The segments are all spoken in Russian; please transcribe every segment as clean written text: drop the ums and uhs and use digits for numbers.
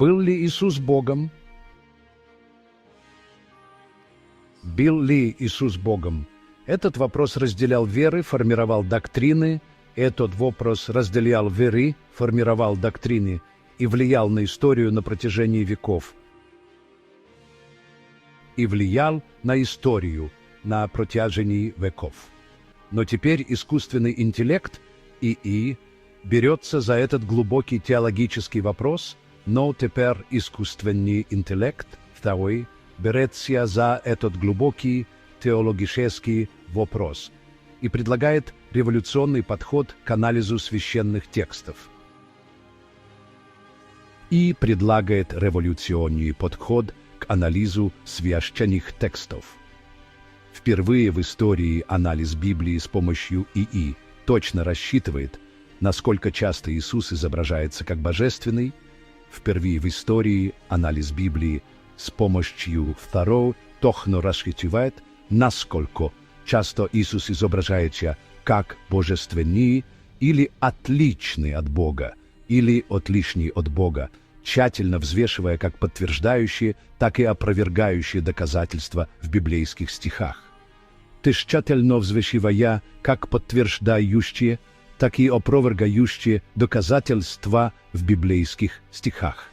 Был ли Иисус Богом? Был ли Иисус Богом? Этот вопрос разделял веры, формировал доктрины. Этот вопрос разделял веры, формировал доктрины и влиял на историю на протяжении веков. И влиял на историю на протяжении веков. Но теперь искусственный интеллект, ИИ, берется за этот глубокий теологический вопрос, но теперь искусственный интеллект, второй, берется за этот глубокий теологический вопрос и предлагает революционный подход к анализу священных текстов. И предлагает революционный подход к анализу священных текстов. Впервые в истории анализ Библии с помощью ИИ точно рассчитывает, насколько часто Иисус изображается как божественный. Впервые в истории анализ Библии с помощью второго точно рассчитывает, насколько часто Иисус изображается как божественный или отличный от Бога, или отличный от Бога, тщательно взвешивая как подтверждающие, так и опровергающие доказательства в библейских стихах. Ты тщательно взвешивая как подтверждающие, так и опровергающие доказательства в библейских стихах.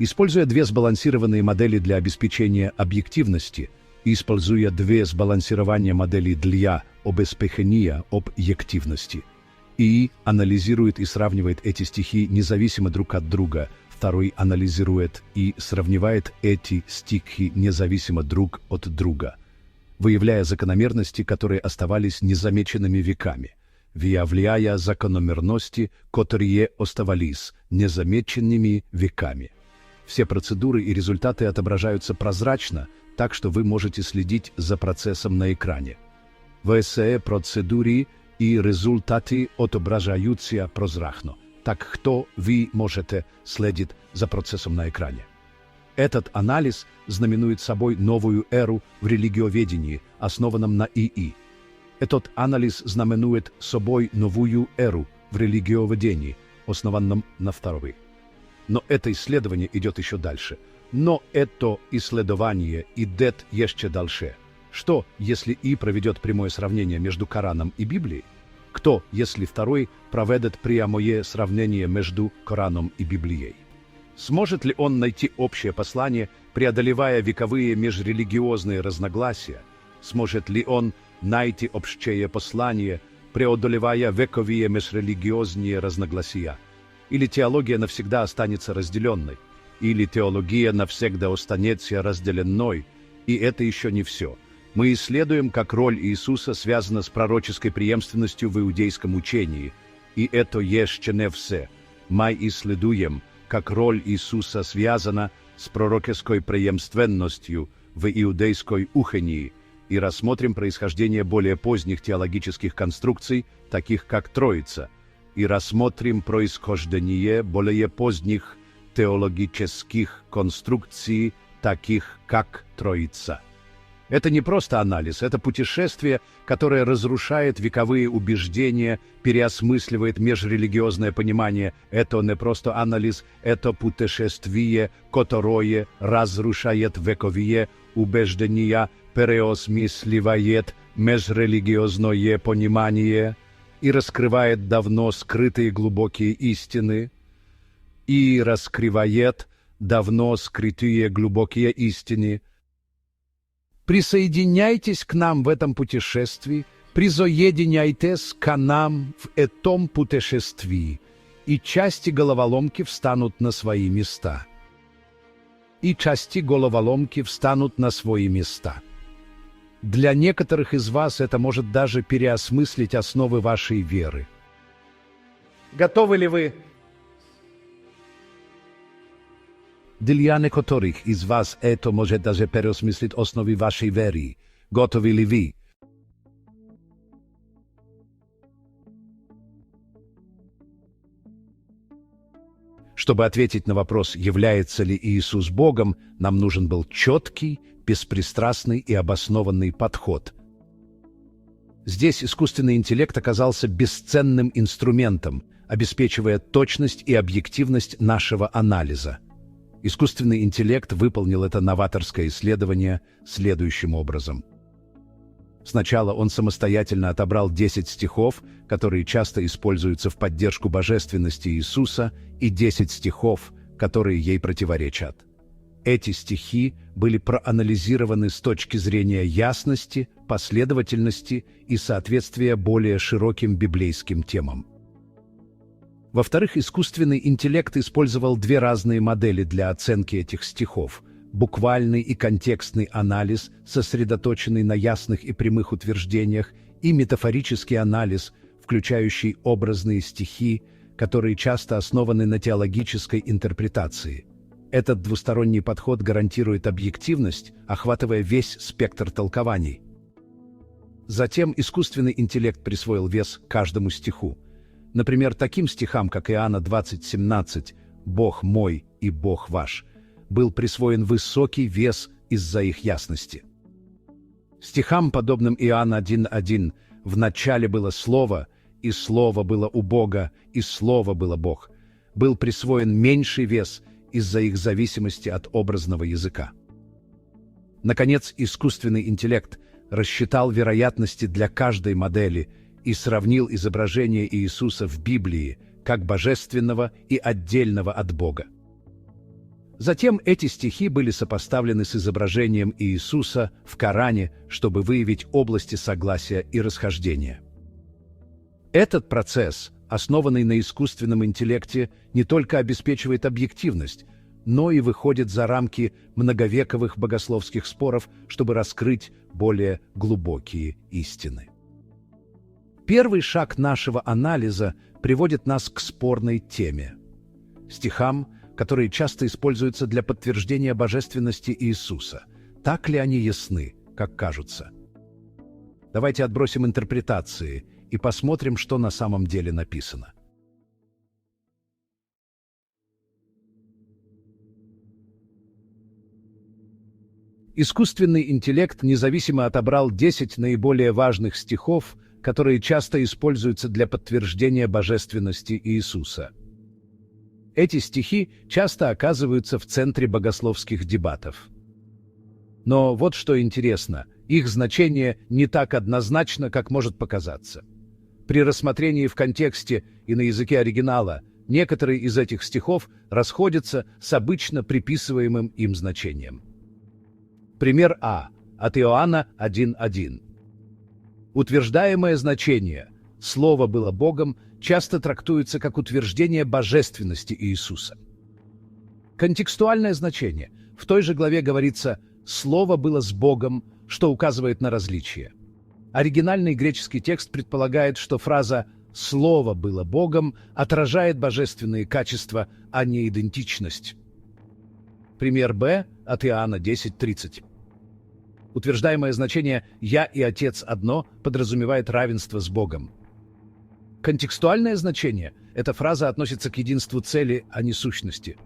Используя две сбалансированные модели для обеспечения объективности, используя две сбалансированные модели для обеспечения объективности, и анализирует и сравнивает эти стихи независимо друг от друга. Второй анализирует и сравнивает эти стихи независимо друг от друга, выявляя закономерности, которые оставались незамеченными веками, выявляя закономерности, которые оставались незамеченными веками. Все процедуры и результаты отображаются прозрачно, так что вы можете следить за процессом на экране. Все процедуры и результаты отображаются прозрачно, так что вы можете следить за процессом на экране. Этот анализ знаменует собой новую эру в религиоведении, основанном на ИИ. Этот анализ знаменует собой новую эру в религиоведении, основанном на второй. Но это исследование идет еще дальше. Но это исследование идет еще дальше. Что, если И проведет прямое сравнение между Кораном и Библией? Кто, если второй проведет прямое сравнение между Кораном и Библией? Сможет ли он найти общее послание, преодолевая вековые межрелигиозные разногласия? Сможет ли он найти общее послание, преодолевая вековые межрелигиозные разногласия? Или теология навсегда останется разделенной? Или теология навсегда останется разделенной? И это еще не все. Мы исследуем, как роль Иисуса связана с пророческой преемственностью в иудейском учении. И это еще не все. Мы исследуем, как роль Иисуса связана с пророческой преемственностью в иудейской учении, и рассмотрим происхождение более поздних теологических конструкций, таких как Троица, и рассмотрим происхождение более поздних теологических конструкций, таких как Троица. Это не просто анализ, это путешествие, которое разрушает вековые убеждения, переосмысливает межрелигиозное понимание. Это не просто анализ, это путешествие, которое разрушает вековые убеждения, переосмысливает межрелигиозное понимание и раскрывает давно скрытые глубокие истины, и раскрывает давно скрытые глубокие истины. Присоединяйтесь к нам в этом путешествии, присоединяйтесь к нам в этом путешествии, и части головоломки встанут на свои места. И части головоломки встанут на свои места. Для некоторых из вас это может даже переосмыслить основы вашей веры. Готовы ли вы? Для некоторых из вас это может даже переосмыслить основы вашей веры. Готовы ли вы? Чтобы ответить на вопрос, является ли Иисус Богом, нам нужен был четкий, беспристрастный и обоснованный подход. Здесь искусственный интеллект оказался бесценным инструментом, обеспечивая точность и объективность нашего анализа. Искусственный интеллект выполнил это новаторское исследование следующим образом. Сначала он самостоятельно отобрал 10 стихов, которые часто используются в поддержку божественности Иисуса, и 10 стихов, которые ей противоречат. Эти стихи были проанализированы с точки зрения ясности, последовательности и соответствия более широким библейским темам. Во-вторых, искусственный интеллект использовал две разные модели для оценки этих стихов: буквальный и контекстный анализ, сосредоточенный на ясных и прямых утверждениях, и метафорический анализ, включающий образные стихи, которые часто основаны на теологической интерпретации. Этот двусторонний подход гарантирует объективность, охватывая весь спектр толкований. Затем искусственный интеллект присвоил вес каждому стиху. Например, таким стихам, как Иоанна 20:17 «Бог мой и Бог ваш», был присвоен высокий вес из-за их ясности. Стихам, подобным Иоанна 1:1 «В начале было Слово, и Слово было у Бога, и Слово было Бог», был присвоен меньший вес из-за их зависимости от образного языка. Наконец, искусственный интеллект рассчитал вероятности для каждой модели и сравнил изображение Иисуса в Библии как божественного и отдельного от Бога. Затем эти стихи были сопоставлены с изображением Иисуса в Коране, чтобы выявить области согласия и расхождения. Этот процесс, основанный на искусственном интеллекте, не только обеспечивает объективность, но и выходит за рамки многовековых богословских споров, чтобы раскрыть более глубокие истины. Первый шаг нашего анализа приводит нас к спорной теме – стихам, которые часто используются для подтверждения божественности Иисуса. Так ли они ясны, как кажутся? Давайте отбросим интерпретации и посмотрим, что на самом деле написано. Искусственный интеллект независимо отобрал 10 наиболее важных стихов, которые часто используются для подтверждения божественности Иисуса. Эти стихи часто оказываются в центре богословских дебатов. Но вот что интересно, их значение не так однозначно, как может показаться. При рассмотрении в контексте и на языке оригинала некоторые из этих стихов расходятся с обычно приписываемым им значением. Пример А. От Иоанна 1:1. Утверждаемое значение «Слово было Богом» часто трактуется как утверждение божественности Иисуса. Контекстуальное значение. В той же главе говорится «Слово было с Богом», что указывает на различие. Оригинальный греческий текст предполагает, что фраза «Слово было Богом» отражает божественные качества, а не идентичность. Пример Б. От Иоанна 10:30. Утверждаемое значение «Я и Отец одно» подразумевает равенство с Богом. Контекстуальное значение – эта фраза относится к единству цели, а не сущности.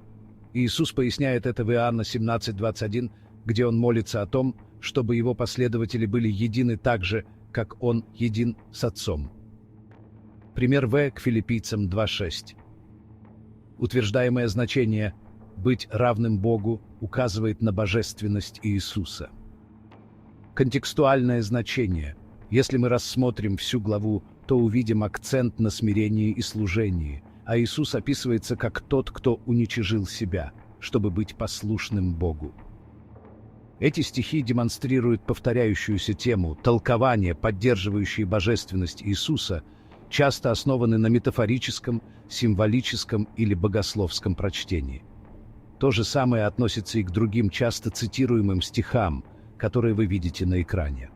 Иисус поясняет это в Иоанна 17:21, где он молится о том, чтобы его последователи были едины так же, как он един с Отцом. Пример В. к Филиппийцам 2:6. Утверждаемое значение «быть равным Богу» указывает на божественность Иисуса. Контекстуальное значение. Если мы рассмотрим всю главу, то увидим акцент на смирении и служении, а Иисус описывается как тот, кто уничижил себя, чтобы быть послушным Богу. Эти стихи демонстрируют повторяющуюся тему, толкования, поддерживающие божественность Иисуса, часто основаны на метафорическом, символическом или богословском прочтении. То же самое относится и к другим часто цитируемым стихам, которые вы видите на экране.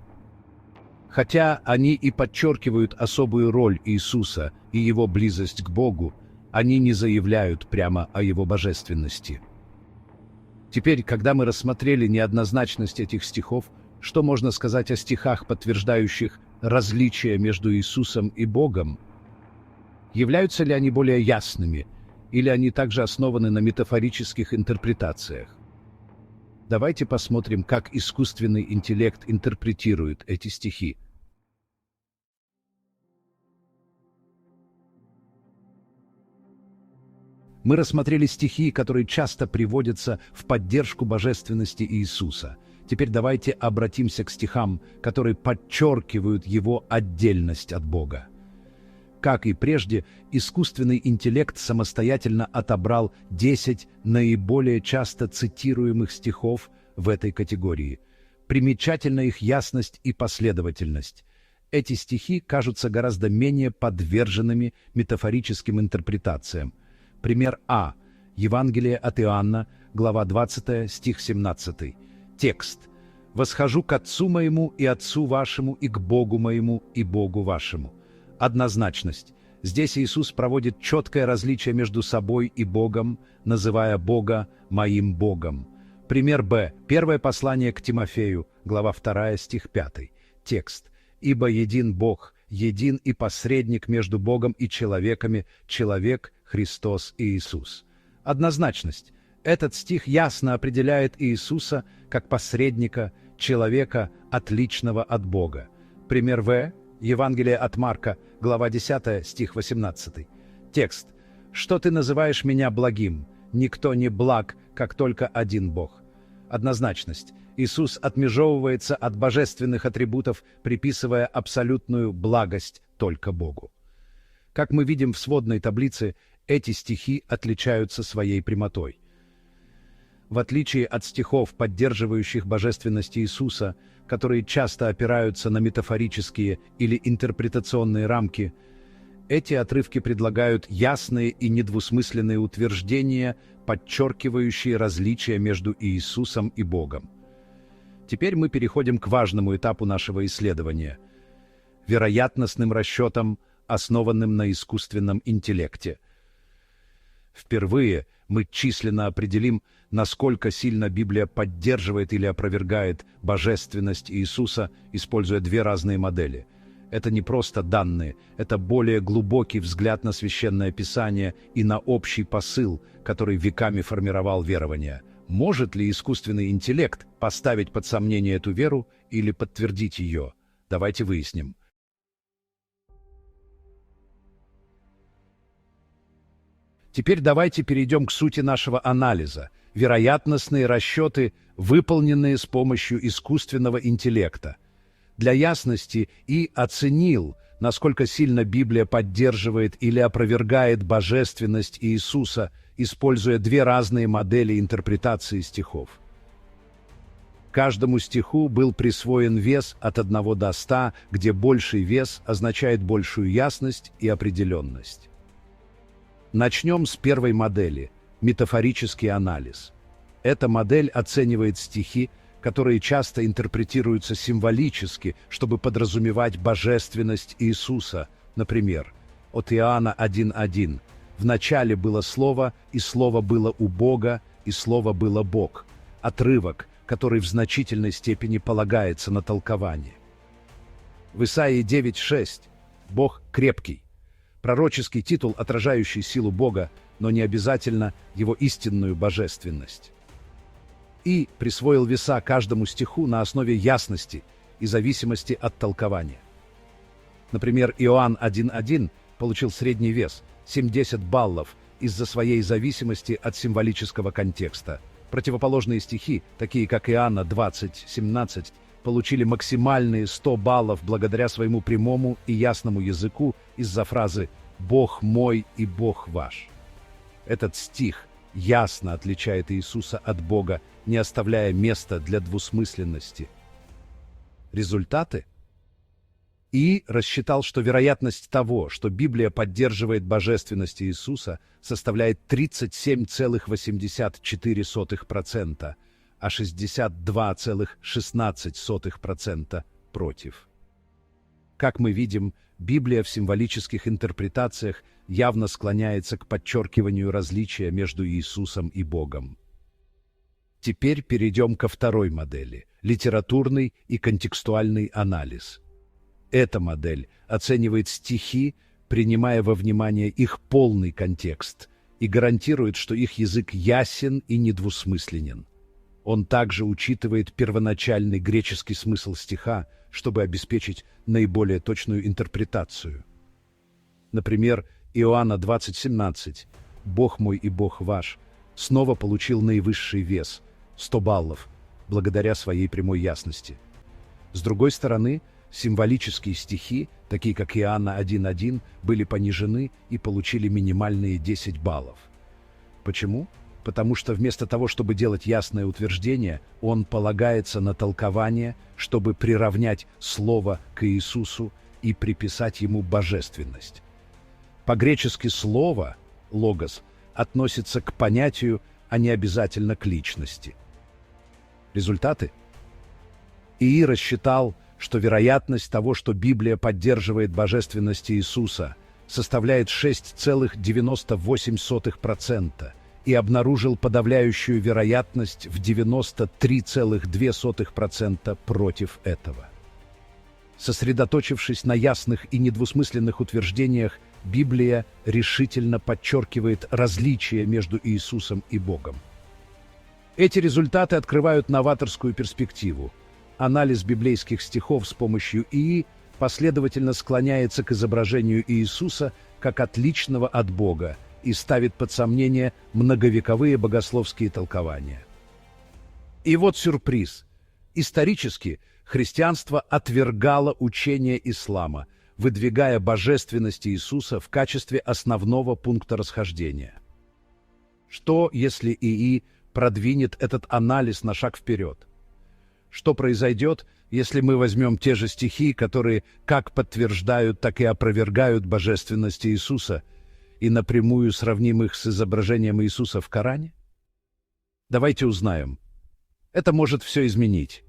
Хотя они и подчеркивают особую роль Иисуса и его близость к Богу, они не заявляют прямо о его божественности. Теперь, когда мы рассмотрели неоднозначность этих стихов, что можно сказать о стихах, подтверждающих различия между Иисусом и Богом? Являются ли они более ясными, или они также основаны на метафорических интерпретациях? Давайте посмотрим, как искусственный интеллект интерпретирует эти стихи. Мы рассмотрели стихи, которые часто приводятся в поддержку божественности Иисуса. Теперь давайте обратимся к стихам, которые подчеркивают его отдельность от Бога. Как и прежде, искусственный интеллект самостоятельно отобрал 10 наиболее часто цитируемых стихов в этой категории. Примечательна их ясность и последовательность. Эти стихи кажутся гораздо менее подверженными метафорическим интерпретациям. Пример А. Евангелие от Иоанна, глава 20, стих 17. Текст. «Восхожу к Отцу моему и Отцу вашему, и к Богу моему и Богу вашему». Однозначность. Здесь Иисус проводит четкое различие между собой и Богом, называя Бога «моим Богом». Пример Б. Первое послание к Тимофею, глава 2, стих 5. Текст. «Ибо един Бог, един и посредник между Богом и человеками, человек Христос Иисус». Однозначность. Этот стих ясно определяет Иисуса как посредника, человека, отличного от Бога. Пример В. Евангелие от Марка, глава 10, стих 18. Текст. «Что ты называешь меня благим? Никто не благ, как только один Бог». Однозначность. Иисус отмежевывается от божественных атрибутов, приписывая абсолютную благость только Богу. Как мы видим в сводной таблице, эти стихи отличаются своей прямотой. В отличие от стихов, поддерживающих божественность Иисуса, которые часто опираются на метафорические или интерпретационные рамки, эти отрывки предлагают ясные и недвусмысленные утверждения, подчеркивающие различия между Иисусом и Богом. Теперь мы переходим к важному этапу нашего исследования – вероятностным расчетам, основанным на искусственном интеллекте. Впервые мы численно определим, насколько сильно Библия поддерживает или опровергает божественность Иисуса, используя две разные модели. Это не просто данные, это более глубокий взгляд на Священное Писание и на общий посыл, который веками формировал верование. Может ли искусственный интеллект поставить под сомнение эту веру или подтвердить ее? Давайте выясним. Теперь давайте перейдем к сути нашего анализа. Вероятностные расчеты, выполненные с помощью искусственного интеллекта. Для ясности И оценил, насколько сильно Библия поддерживает или опровергает божественность Иисуса, используя две разные модели интерпретации стихов. Каждому стиху был присвоен вес от 1 до 100, где больший вес означает большую ясность и определенность. Начнем с первой модели – метафорический анализ. Эта модель оценивает стихи, которые часто интерпретируются символически, чтобы подразумевать божественность Иисуса. Например, от Иоанна 1:1. «В начале было Слово, и Слово было у Бога, и Слово было Бог». Отрывок, который в значительной степени полагается на толкование. В Исаии 9:6. «Бог крепкий». Пророческий титул, отражающий силу Бога, но не обязательно его истинную божественность. И присвоил веса каждому стиху на основе ясности и зависимости от толкования. Например, Иоанн 1:1 получил средний вес – 70 баллов из-за своей зависимости от символического контекста. Противоположные стихи, такие как Иоанна 20:17, получили максимальные 100 баллов благодаря своему прямому и ясному языку из-за фразы «Бог мой и Бог ваш». Этот стих ясно отличает Иисуса от Бога, не оставляя места для двусмысленности. Результаты? И рассчитал, что вероятность того, что Библия поддерживает божественность Иисуса, составляет 37,84%, а 62,16% против. Как мы видим, Библия в символических интерпретациях явно склоняется к подчеркиванию различия между Иисусом и Богом. Теперь перейдем ко второй модели – литературный и контекстуальный анализ. Эта модель оценивает стихи, принимая во внимание их полный контекст, и гарантирует, что их язык ясен и недвусмысленен. Он также учитывает первоначальный греческий смысл стиха, чтобы обеспечить наиболее точную интерпретацию. Например, Иоанна 20:17. «Бог мой и Бог ваш» снова получил наивысший вес – 100 баллов, благодаря своей прямой ясности. С другой стороны, символические стихи, такие как Иоанна 1.1, были понижены и получили минимальные 10 баллов. Почему? Потому что вместо того, чтобы делать ясное утверждение, он полагается на толкование, чтобы приравнять Слово к Иисусу и приписать ему божественность. По-гречески «слово» – «логос» относится к понятию, а не обязательно к личности. Результаты? ИИ рассчитал, что вероятность того, что Библия поддерживает божественность Иисуса, составляет 6,98%, и обнаружил подавляющую вероятность в 93,2% против этого. Сосредоточившись на ясных и недвусмысленных утверждениях, Библия решительно подчеркивает различия между Иисусом и Богом. Эти результаты открывают новаторскую перспективу. Анализ библейских стихов с помощью ИИ последовательно склоняется к изображению Иисуса как отличного от Бога и ставит под сомнение многовековые богословские толкования. И вот сюрприз. Исторически христианство отвергало учение ислама, выдвигая божественность Иисуса в качестве основного пункта расхождения. Что, если ИИ продвинет этот анализ на шаг вперед? Что произойдет, если мы возьмем те же стихи, которые как подтверждают, так и опровергают божественность Иисуса, и напрямую сравним их с изображением Иисуса в Коране? Давайте узнаем. Это может все изменить.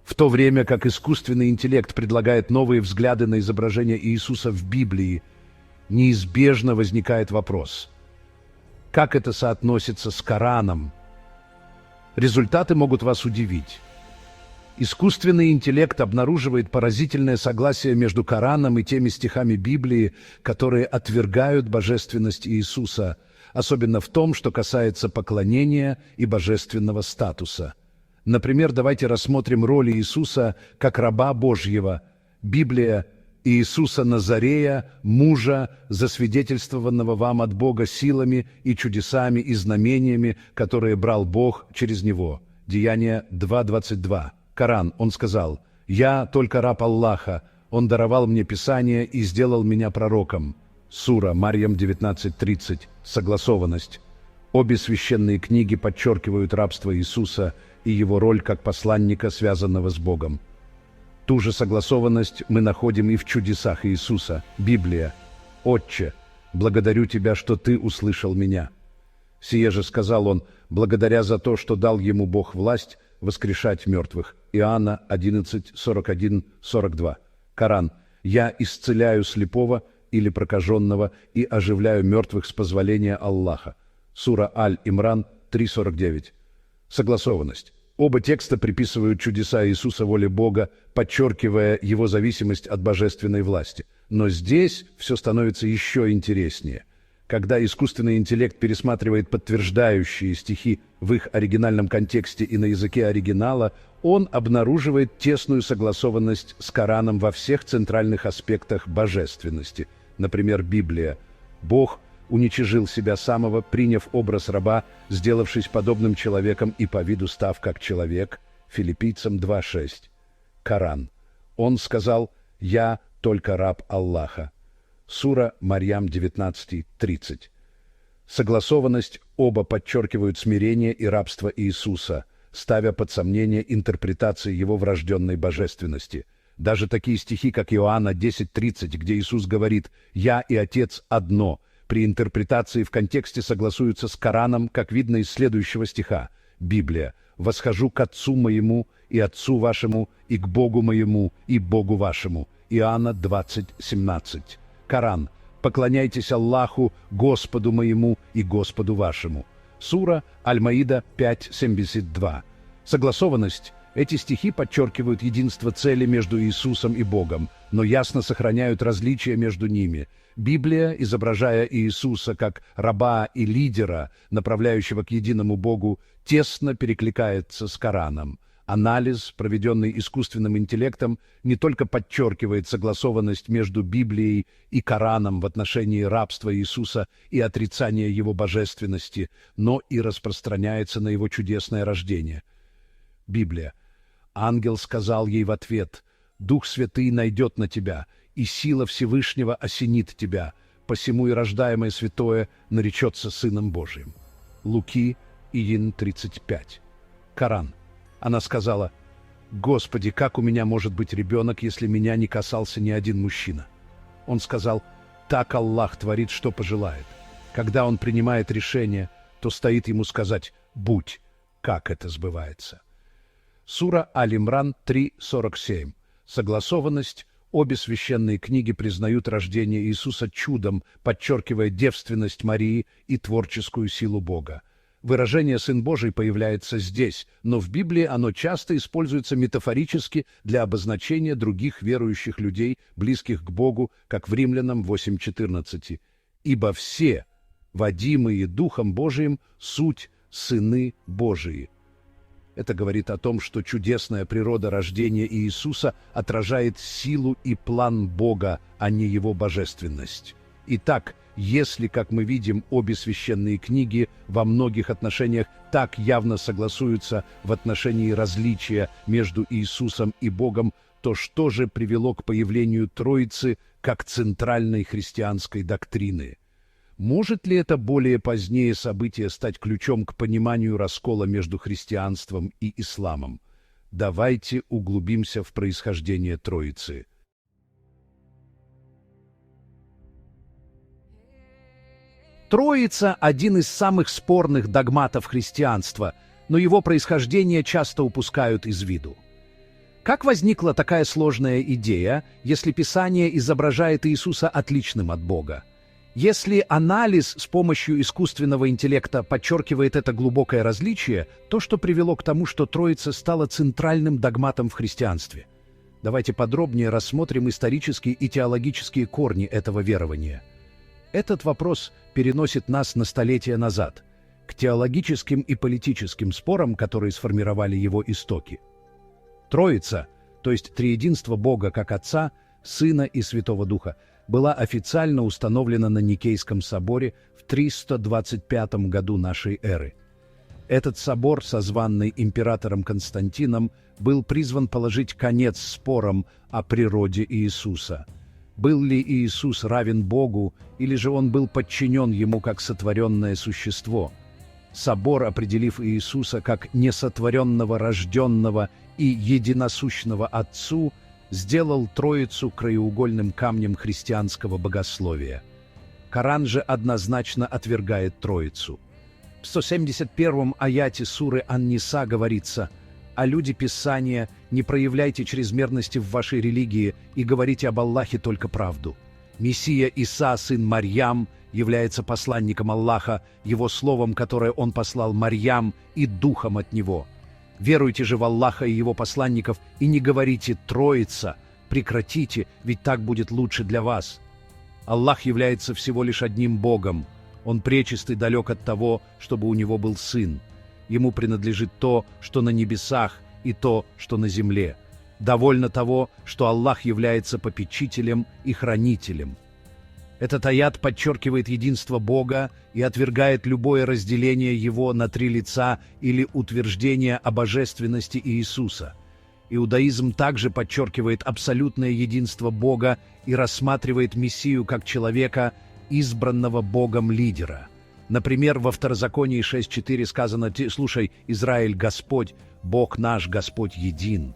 В то время как искусственный интеллект предлагает новые взгляды на изображение Иисуса в Библии, неизбежно возникает вопрос: как это соотносится с Кораном? Результаты могут вас удивить. Искусственный интеллект обнаруживает поразительное согласие между Кораном и теми стихами Библии, которые отвергают божественность Иисуса, особенно в том, что касается поклонения и божественного статуса. Например, давайте рассмотрим роль Иисуса как раба Божьего. Библия Иисуса Назарея, мужа, засвидетельствованного вам от Бога силами и чудесами и знамениями, которые брал Бог через него. Деяния 2:22. Коран, он сказал: «Я только раб Аллаха, он даровал мне Писание и сделал меня пророком». Сура Марьям 19:30. Согласованность. Обе священные книги подчеркивают рабство Иисуса и его роль как посланника, связанного с Богом. Ту же согласованность мы находим и в чудесах Иисуса. Библия. «Отче, благодарю Тебя, что Ты услышал меня». Сие же сказал он, благодаря за то, что дал ему Бог власть воскрешать мертвых. Иоанна 11:41-42. Коран. «Я исцеляю слепого или прокаженного и оживляю мертвых с позволения Аллаха». Сура Аль-Имран 3:49. Согласованность. Оба текста приписывают чудеса Иисуса воле Бога, подчеркивая его зависимость от божественной власти. Но здесь все становится еще интереснее. Когда искусственный интеллект пересматривает подтверждающие стихи в их оригинальном контексте и на языке оригинала, он обнаруживает тесную согласованность с Кораном во всех центральных аспектах божественности. Например, Библия. Бог уничижил себя самого, приняв образ раба, сделавшись подобным человеком и по виду став как человек. Филиппийцам 2:6. Коран. Он сказал: «Я только раб Аллаха». Сура Марьям 19:30. Согласованность оба подчеркивают смирение и рабство Иисуса, ставя под сомнение интерпретации его врожденной божественности. Даже такие стихи, как Иоанна 10:30, где Иисус говорит «Я и Отец одно», при интерпретации в контексте согласуются с Кораном, как видно из следующего стиха. Библия. «Восхожу к Отцу моему и Отцу вашему, и к Богу моему и Богу вашему». Иоанна 20:17. Коран. «Поклоняйтесь Аллаху, Господу моему и Господу вашему». Сура Аль-Маида 5:72. Согласованность. Эти стихи подчеркивают единство цели между Иисусом и Богом, но ясно сохраняют различия между ними. Библия, изображая Иисуса как раба и лидера, направляющего к единому Богу, тесно перекликается с Кораном. Анализ, проведенный искусственным интеллектом, не только подчеркивает согласованность между Библией и Кораном в отношении рабства Иисуса и отрицания его божественности, но и распространяется на его чудесное рождение. Библия. Ангел сказал ей в ответ: «Дух Святый найдет на тебя, и сила Всевышнего осенит тебя, посему и рождаемое святое наречется Сыном Божиим». Луки, Иин 35. Коран. Она сказала: «Господи, как у меня может быть ребенок, если меня не касался ни один мужчина?» Он сказал: «Так Аллах творит, что пожелает. Когда Он принимает решение, то стоит Ему сказать: будь, как это сбывается». Сура Аль-Имран 3:47. Согласованность. Обе священные книги признают рождение Иисуса чудом, подчеркивая девственность Марии и творческую силу Бога. Выражение «Сын Божий» появляется здесь, но в Библии оно часто используется метафорически для обозначения других верующих людей, близких к Богу, как в Римлянам 8:14. «Ибо все, водимые Духом Божиим, суть сыны Божии». Это говорит о том, что чудесная природа рождения Иисуса отражает силу и план Бога, а не Его божественность. Итак, если, как мы видим, обе священные книги во многих отношениях так явно согласуются в отношении различия между Иисусом и Богом, то что же привело к появлению Троицы как центральной христианской доктрины? Может ли это более позднее событие стать ключом к пониманию раскола между христианством и исламом? Давайте углубимся в происхождение Троицы. Троица – один из самых спорных догматов христианства, но его происхождение часто упускают из виду. Как возникла такая сложная идея, если Писание изображает Иисуса отличным от Бога? Если анализ с помощью искусственного интеллекта подчеркивает это глубокое различие, то что привело к тому, что Троица стала центральным догматом в христианстве? Давайте подробнее рассмотрим исторические и теологические корни этого верования. Этот вопрос переносит нас на столетия назад, к теологическим и политическим спорам, которые сформировали его истоки. Троица, то есть триединство Бога как Отца, Сына и Святого Духа, была официально установлена на Никейском соборе в 325 году нашей эры. Этот собор, созванный императором Константином, был призван положить конец спорам о природе Иисуса. Был ли Иисус равен Богу, или же Он был подчинен Ему как сотворенное существо? Собор, определив Иисуса как несотворенного, рожденного и единосущного Отцу, сделал Троицу краеугольным камнем христианского богословия. Коран же однозначно отвергает Троицу. В 171-м аяте суры Ан-Ниса говорится: «А люди Писания, не проявляйте чрезмерности в вашей религии и говорите об Аллахе только правду. Мессия Иса, сын Марьям, является посланником Аллаха, его словом, которое он послал Марьям, и духом от него. Веруйте же в Аллаха и Его посланников, и не говорите «Троица», прекратите, ведь так будет лучше для вас. Аллах является всего лишь одним Богом. Он пречист и далек от того, чтобы у Него был сын. Ему принадлежит то, что на небесах, и то, что на земле. Довольно того, что Аллах является попечителем и хранителем. Этот аят подчеркивает единство Бога и отвергает любое разделение Его на три лица или утверждение о божественности Иисуса. Иудаизм также подчеркивает абсолютное единство Бога и рассматривает Мессию как человека, избранного Богом лидера. Например, во Второзаконии 6:4 сказано: «Слушай, Израиль, Господь, Бог наш, Господь един».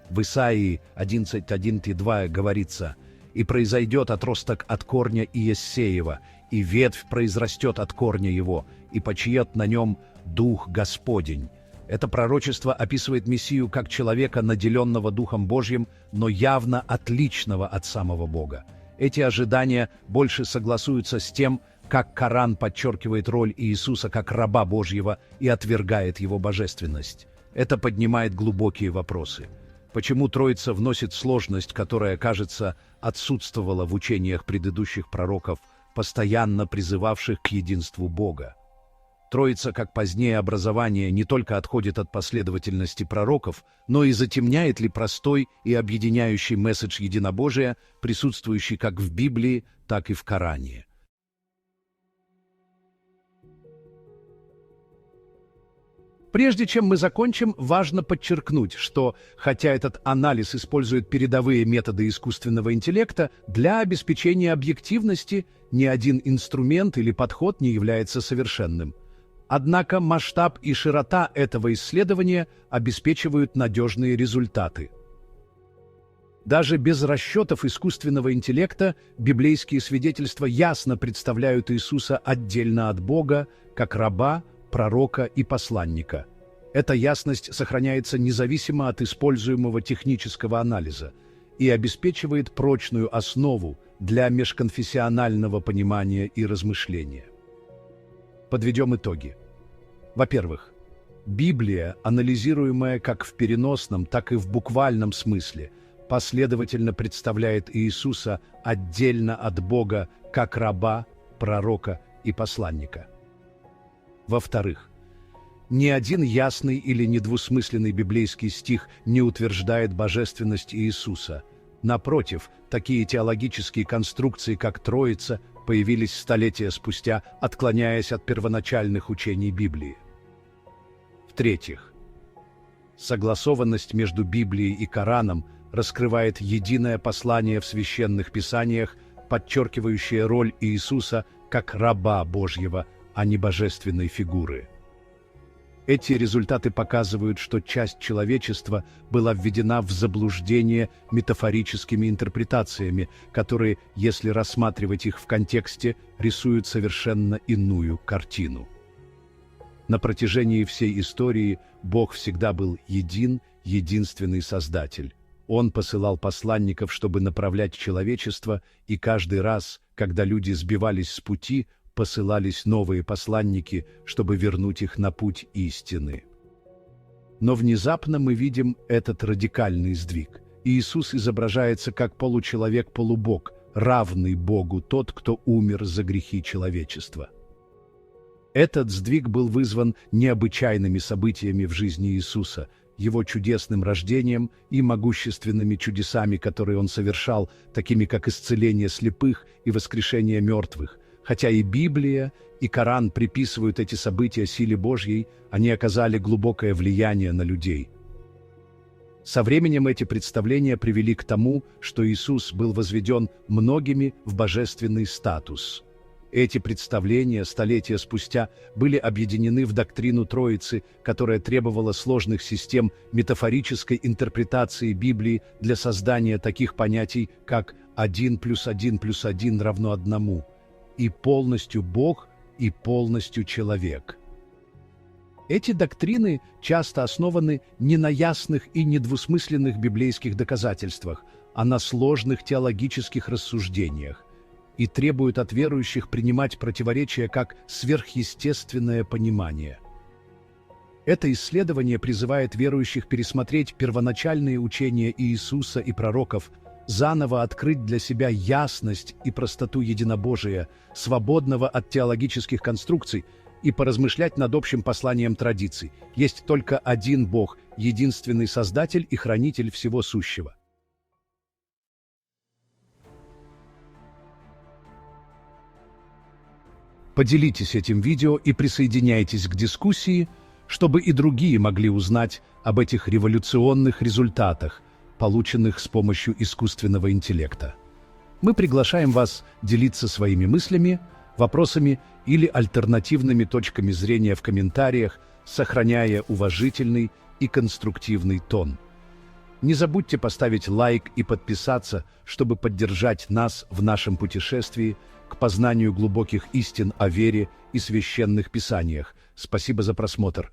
В Исаии 11:1-2 говорится: «И произойдет отросток от корня Иессеева, и ветвь произрастет от корня его, и почиет на нем Дух Господень». Это пророчество описывает Мессию как человека, наделенного Духом Божьим, но явно отличного от самого Бога. Эти ожидания больше согласуются с тем, как Коран подчеркивает роль Иисуса как раба Божьего и отвергает его божественность. Это поднимает глубокие вопросы. Почему Троица вносит сложность, которая, кажется, отсутствовала в учениях предыдущих пророков, постоянно призывавших к единству Бога? Троица, как позднее образование, не только отходит от последовательности пророков, но и затемняет ли простой и объединяющий месседж единобожия, присутствующий как в Библии, так и в Коране. Прежде чем мы закончим, важно подчеркнуть, что, хотя этот анализ использует передовые методы искусственного интеллекта, для обеспечения объективности ни один инструмент или подход не является совершенным. Однако масштаб и широта этого исследования обеспечивают надежные результаты. Даже без расчетов искусственного интеллекта библейские свидетельства ясно представляют Иисуса отдельно от Бога, как раба, пророка и посланника. Эта ясность сохраняется независимо от используемого технического анализа и обеспечивает прочную основу для межконфессионального понимания и размышления. Подведем итоги. Во-первых, Библия, анализируемая как в переносном, так и в буквальном смысле, последовательно представляет Иисуса отдельно от Бога как раба, пророка и посланника. Во-вторых, ни один ясный или недвусмысленный библейский стих не утверждает божественность Иисуса. Напротив, такие теологические конструкции, как Троица, появились столетия спустя, отклоняясь от первоначальных учений Библии. В-третьих, согласованность между Библией и Кораном раскрывает единое послание в священных писаниях, подчеркивающее роль Иисуса как раба Божьего, а не божественной фигуры. Эти результаты показывают, что часть человечества была введена в заблуждение метафорическими интерпретациями, которые, если рассматривать их в контексте, рисуют совершенно иную картину. На протяжении всей истории Бог всегда был един, единственный Создатель. Он посылал посланников, чтобы направлять человечество, и каждый раз, когда люди сбивались с пути, посылались новые посланники, чтобы вернуть их на путь истины. Но внезапно мы видим этот радикальный сдвиг. Иисус изображается как получеловек-полубог, равный Богу, тот, кто умер за грехи человечества. Этот сдвиг был вызван необычайными событиями в жизни Иисуса, Его чудесным рождением и могущественными чудесами, которые Он совершал, такими как исцеление слепых и воскрешение мертвых. Хотя и Библия, и Коран приписывают эти события силе Божьей, они оказали глубокое влияние на людей. Со временем эти представления привели к тому, что Иисус был возведен многими в божественный статус. Эти представления столетия спустя были объединены в доктрину Троицы, которая требовала сложных систем метафорической интерпретации Библии для создания таких понятий, как 1 + 1 + 1 равно 1, и полностью Бог, и полностью человек. Эти доктрины часто основаны не на ясных и недвусмысленных библейских доказательствах, а на сложных теологических рассуждениях, и требуют от верующих принимать противоречия как сверхъестественное понимание. Это исследование призывает верующих пересмотреть первоначальные учения Иисуса и пророков, заново открыть для себя ясность и простоту единобожия, свободного от теологических конструкций, и поразмышлять над общим посланием традиций. Есть только один Бог, единственный Создатель и Хранитель всего сущего. Поделитесь этим видео и присоединяйтесь к дискуссии, чтобы и другие могли узнать об этих революционных результатах, полученных с помощью искусственного интеллекта. Мы приглашаем вас делиться своими мыслями, вопросами или альтернативными точками зрения в комментариях, сохраняя уважительный и конструктивный тон. Не забудьте поставить лайк и подписаться, чтобы поддержать нас в нашем путешествии к познанию глубоких истин о вере и священных писаниях. Спасибо за просмотр.